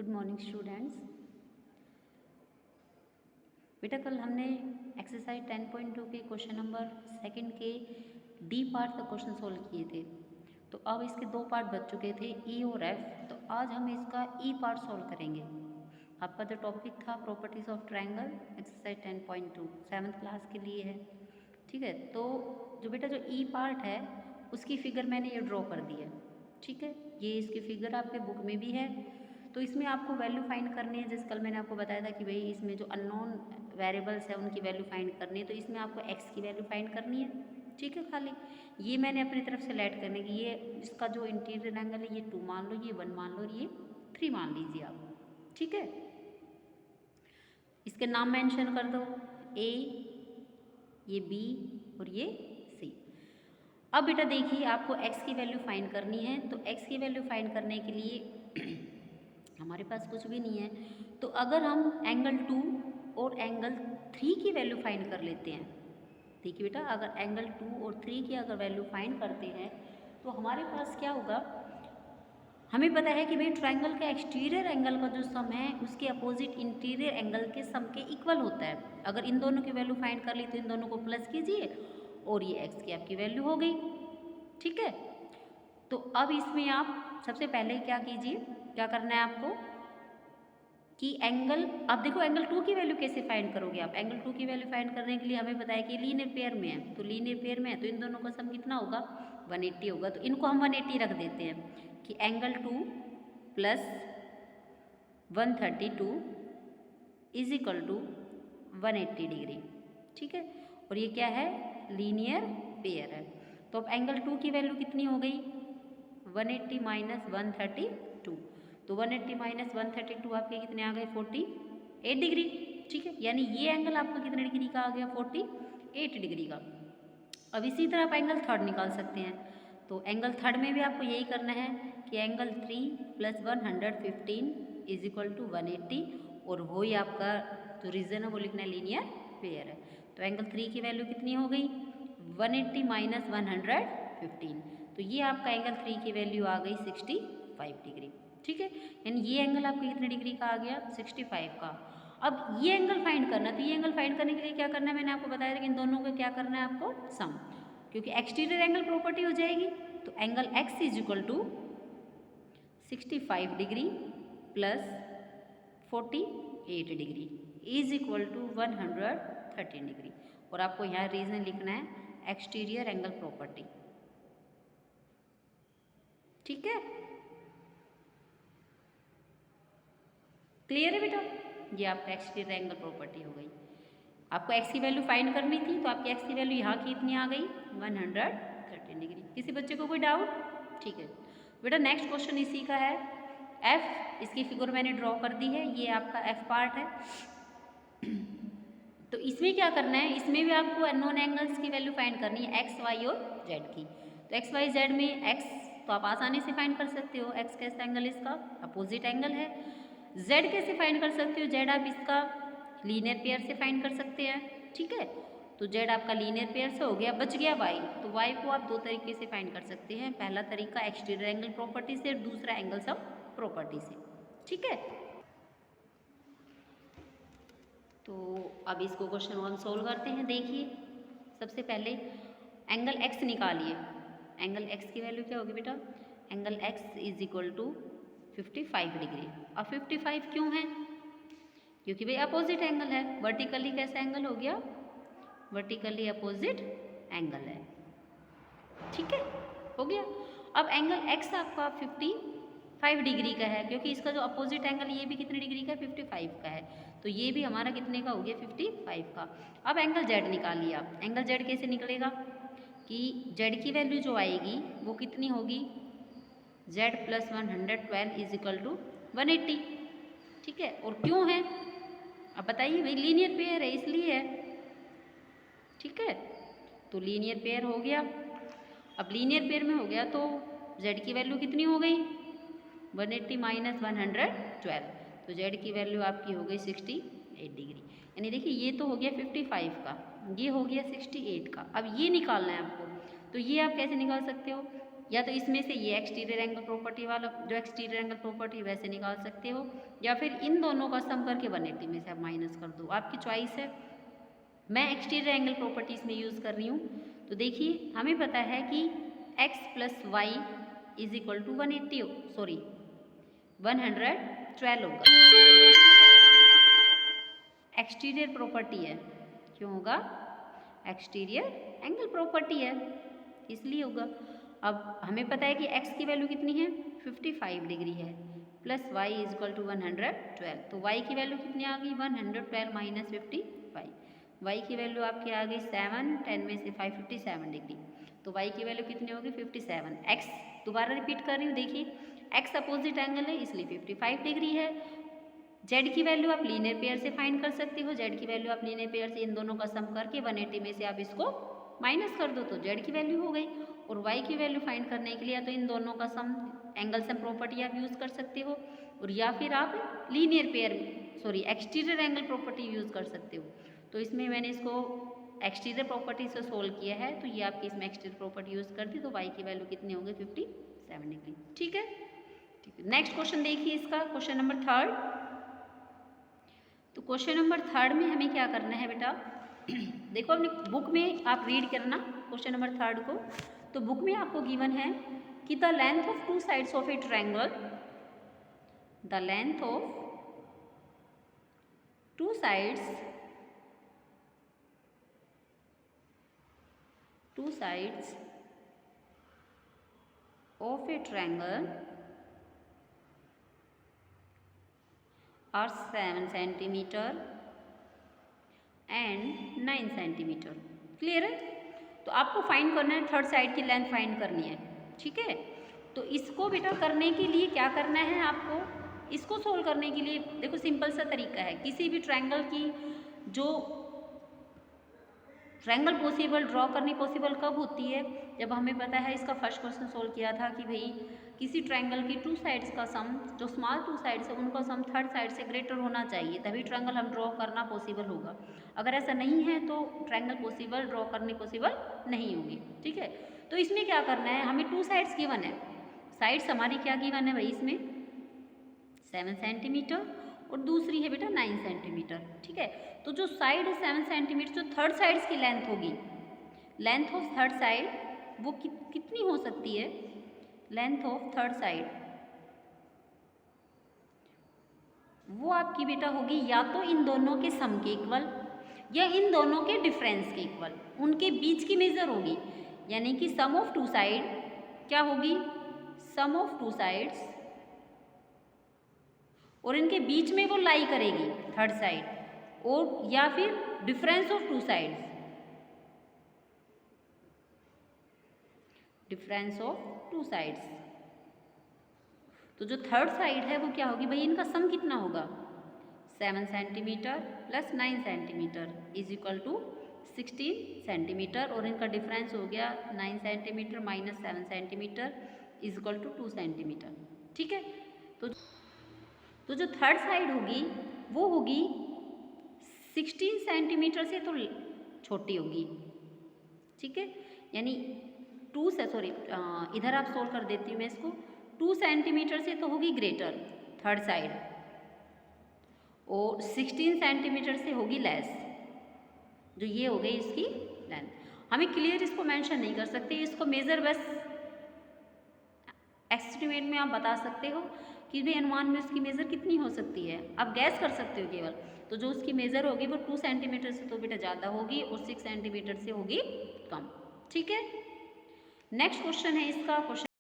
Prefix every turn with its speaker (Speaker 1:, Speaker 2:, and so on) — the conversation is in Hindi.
Speaker 1: Good morning students. बेटा कल हमने एक्सरसाइज 10.2 के क्वेश्चन नंबर सेकंड के डी पार्ट का क्वेश्चन सोल्व किए थे। तो अब इसके दो पार्ट बच चुके थे, ई और एफ। तो आज हम इसका ई पार्ट सोल्व करेंगे। आपका जो टॉपिक था properties of triangle, exercise 10.2 7th class के लिए है। ठीक है, तो जो बेटा जो ई पार्ट है उसकी फिगर मैंने ये ड्रॉ कर दी है। ठीक है, ये इसकी फिगर आपके बुक में भी है। तो इसमें आपको वैल्यू फाइंड करनी है। जैसे कल मैंने आपको बताया था कि भाई इसमें जो अननोन वेरिएबल्स है उनकी वैल्यू फाइंड करनी है। तो इसमें आपको एक्स की वैल्यू फाइंड करनी है। ठीक है, खाली ये मैंने अपनी तरफ से लेट करने की, ये इसका जो इंटीरियर एंगल है ये 2 मान लो, ये 1 मान लो, ये 3 मान लीजिए आप। ठीक है, इसके नाम मेंशन कर दो, ए, ये बी और ये सी। अब बेटा देखिए आपको x की वैल्यू फाइंड करनी है। तो x की वैल्यू फाइंड करने के लिए हमारे पास कुछ भी नहीं है। तो अगर हम एंगल 2 और एंगल 3 की वैल्यू फाइंड कर लेते हैं, देखिए बेटा अगर एंगल 2 और 3 की अगर वैल्यू फाइंड करते हैं तो हमारे पास क्या होगा, हमें पता है कि भाई ट्रायंगल का एक्सटीरियर एंगल का जो सम है उसके अपोजिट इंटीरियर एंगल के सम के इक्वल होता है। अगर इन दोनों की वैल्यू फाइंड कर ली तो इन दोनों को प्लस कीजिए और ये x की आपकी वैल्यू हो गई। ठीक है, तो अब इसमें आप सबसे पहले क्या कीजिए, क्या करना है आपको कि एंगल, अब देखो एंगल 2 की वैल्यू कैसे फाइंड करोगे आप। एंगल 2 की वैल्यू फाइंड करने के लिए हमें बताया कि लीनियर पेयर में है। तो लीनियर पेयर में है तो इन दोनों का सम कितना होगा, 180 होगा। तो इनको हम 180 रख देते हैं कि angle 2 plus 132 is equal to 180 degree. ठीक है, और ये क्या है, लीनियर पेयर है। तो अब एंगल 2 की वैल्यू कितनी हो गई, 180 माइनस 132। तो 180 माइनस 132 आपके कितने आ गए, 48 डिग्री। ठीक है, यानी ये एंगल आपका कितने डिग्री का आ गया, 48 डिग्री का। अब इसी तरह आप एंगल थर्ड निकाल सकते हैं। तो एंगल थर्ड में भी आपको यही करना है कि angle 3 plus 115 is equal to 180, और वही आपका जो रीजन है वो लिखना है लीनियर पेयर है। तो एंगल 3 की वैल्यू कितनी हो गई, 180 माइनस 115। तो ये आपका एंगल 3 की वैल्यू आ गई 65 डिग्री। ठीक है, यानी ये एंगल आपके कितने डिग्री का आ गया, 65 का। अब ये एंगल फाइंड करना, तो ये एंगल फाइंड करने के लिए क्या करना है, मैंने आपको बताया था कि इन दोनों को क्या करना है आपको, सम, क्योंकि एक्सटीरियर एंगल प्रॉपर्टी हो जाएगी। तो angle x is equal to 65 degree plus 48 degree is equal to 113 degree. और आपको यहाँ रीजन लिखना है एक्सटीरियर एंगल प्रॉपर्टी। ठीक है, क्लियर है बेटा, ये आपका एक्सटीरियर एंगल प्रॉपर्टी हो गई। आपको x की वैल्यू फाइंड करनी थी, तो आपकी x की वैल्यू यहाँ की इतनी आ गई 113 डिग्री। किसी बच्चे को कोई डाउट? ठीक है बेटा, नेक्स्ट क्वेश्चन इसी का है, f, इसकी फिगर मैंने ड्रॉ कर दी है, ये आपका f पार्ट है। तो इसमें क्या करना है, इसमें भी आपको अननोन एंगल्स की वैल्यू फाइंड करनी है, x, y और z की। तो x, y, z में x तो आप आसानी से फाइंड कर सकते हो, x कैसा एंगल, इसका अपोजिट एंगल है। z कैसे फाइंड कर सकते हो, z आप इसका लीनियर पेयर से फाइंड कर सकते हैं। ठीक है, तो z आपका लीनियर पेयर से हो गया, बच गया y। तो y को आप दो तरीके से फाइंड कर सकते हैं। पहला तरीका एक्सटीरियर एंगल प्रॉपर्टी से, दूसरा एंगल सम प्रॉपर्टी से। ठीक है, तो अब इसको क्वेश्चन 1 सोल्व करते हैं। देखिए सबसे पहले एंगल x निकालिए। एंगल x की वैल्यू क्या होगी बेटा, angle x is equal to 55 degree. अब 55 क्यों है, क्योंकि भाई अपोजिट एंगल है। वर्टिकली कैसा एंगल हो गया, वर्टिकली अपोजिट एंगल है। ठीक है, हो गया। अब एंगल x आपका 55 डिग्री का है, क्योंकि इसका जो अपोजिट एंगल ये भी कितने डिग्री का है, 55 का है। तो ये भी हमारा कितने का हो गया, 55 का। अब एंगल z निकालिए आप। एंगल z कैसे निकलेगा कि z की वैल्यू जो आएगी वो कितनी होगी, z plus 112 is equal to 180। ठीक है, और क्यों है, अब बताइए, भाई लीनियर पेयर है इसलिए है। ठीक है, तो लीनियर पेयर हो गया। अब लीनियर पेयर में हो गया तो z की वैल्यू कितनी हो गई, 180 माइनस 112। तो z की वैल्यू आपकी हो गई 68 डिग्री। यानी देखिए ये तो हो गया 55 का, ये हो गया 68 का। अब ये निकालना है आपको। तो ये आप कैसे निकाल सकते हो, या तो इसमें से ये एक्सटीरियर एंगल प्रॉपर्टी वाला जो एक्सटीरियर एंगल प्रॉपर्टी वैसे निकाल सकते हो, या फिर इन दोनों का सम करके 180 में से आप माइनस कर दो, आपकी चॉइस है। मैं एक्सटीरियर एंगल प्रॉपर्टी इसमें यूज़ कर रही हूँ। तो देखिए हमें पता है कि x + y is equal to 112 होगा। एक्सटीरियर प्रॉपर्टी है, क्यों होगा? एक्सटीरियर एंगल प्रॉपर्टी है इसलिए होगा। अब हमें पता है कि x की वैल्यू कितनी है 55 डिग्री है, plus y is equal to 112, तो y की वैल्यू कितनी आ गई 112 माइनस 55, y की वैल्यू आपकी आ गई 7, 10 में से 5 57 डिग्री, तो y की वैल्यू कितनी होगी 57। x दोबारा रिपीट कर रही हूँ, देखिए x अपोजिट एंगल है इसलिए 55 डिग्री है। z की वैल्यू आप लीनियर पेयर से फाइंड कर सकते हो, z की वैल्यू आप लीनियर पेयर से इन दोनों का सम करके 180 में से आप इसको माइनस कर दो तो z की वैल्यू हो गई। और y की वैल्यू फाइंड करने के लिए या तो इन दोनों का सम एंगल सम प्रॉपर्टी आप यूज़ कर सकते हो, और या फिर आप linear pair exterior angle property use कर सकते हो। तो इसमें मैंने इसको एक्सटीरियर प्रॉपर्टी से सोल्व किया है, तो ये आपकी इसमें एक्सटीरियर प्रॉपर्टी यूज़ कर दी, तो y की वैल्यू कितनी होगी 57 डिग्री। ठीक है, ठीक है। नेक्स्ट क्वेश्चन देखिए इसका, क्वेश्चन नंबर 3। तो क्वेश्चन नंबर 3 में हमें क्या करना है बेटा, देखो अपनी बुक में आप रीड करना क्वेश्चन नंबर 3 को। तो बुक में आपको गिवन है कि the length of 2 sides of A triangle, the length of 2 sides of a triangle are 7 centimeter and 9 centimeter। Clear है? तो आपको फाइंड करना है थर्ड साइड की लेंथ फाइंड करनी है। ठीक है, तो इसको बेटा करने के लिए क्या करना है आपको, इसको सोल्व करने के लिए देखो सिंपल सा तरीका है। किसी भी ट्रायंगल की जो ट्रायंगल पॉसिबल ड्रॉ करनी पॉसिबल कब होती है, जब हमें पता है, इसका फर्स्ट क्वेश्चन सोल्व किया था कि भाई किसी ट्रायंगल की 2 साइड्स का सम, जो स्मॉल 2 साइड्स है उनका सम थर्ड साइड से ग्रेटर होना चाहिए, तभी ट्रायंगल हम ड्रॉ करना पॉसिबल होगा। अगर ऐसा नहीं है तो ट्रायंगल पॉसिबल ड्रॉ करनी पॉसिबल नहीं होगी। ठीक है, तो इसमें क्या करना है, हमें 2 साइड्स गिवन है। साइड्स हमारी क्या गिवन है भाई, इसमें 7 सेंटीमीटर और दूसरी है बेटा 9 सेंटीमीटर। ठीक है, तो जो साइड है 7 सेंटीमीटर, जो थर्ड साइड्स की लेंथ होगी, लेंथ ऑफ थर्ड साइड वो कितनी हो सकती है, लेंथ ऑफ थर्ड साइड वो आपकी बेटा होगी या तो इन दोनों के सम के इक्वल या इन दोनों के डिफरेंस के इक्वल, उनके बीच की मेजर होगी। यानी कि सम ऑफ 2 साइड क्या होगी, सम ऑफ 2 साइड्स, और इनके बीच में वो लाई करेगी थर्ड साइड, और या फिर difference of 2 sides, difference of 2 sides. तो जो थर्ड साइड है वो क्या होगी भाई, इनका सम कितना होगा 7 centimetre plus 9 centimetre is equal to 16 centimetre, और इनका डिफरेंस हो गया 9 centimetre minus 7 centimetre is equal to 2 centimetre. ठीक है, तो जो थर्ड साइड होगी वो होगी 16 सेंटीमीटर से तो छोटी होगी। ठीक है, यानी 2 से इधर आप सोल्व कर देती हूँ मैं इसको, 2 सेंटीमीटर से तो होगी ग्रेटर थर्ड साइड, और 16 सेंटीमीटर से होगी लेस, जो ये हो गई इसकी लेंथ। हमें क्लियर इसको मेंशन नहीं कर सकते, इसको मेज़र बस एस्टिमेट में आप बता सकते हो कि भाई अनुमान में उसकी मेज़र कितनी हो सकती है, आप गैस कर सकते हो केवल। तो जो उसकी मेज़र होगी वो 2 सेंटीमीटर से तो बेटा ज़्यादा होगी और 6 सेंटीमीटर से होगी कम। ठीक है, नेक्स्ट क्वेश्चन है इसका, क्वेश्चन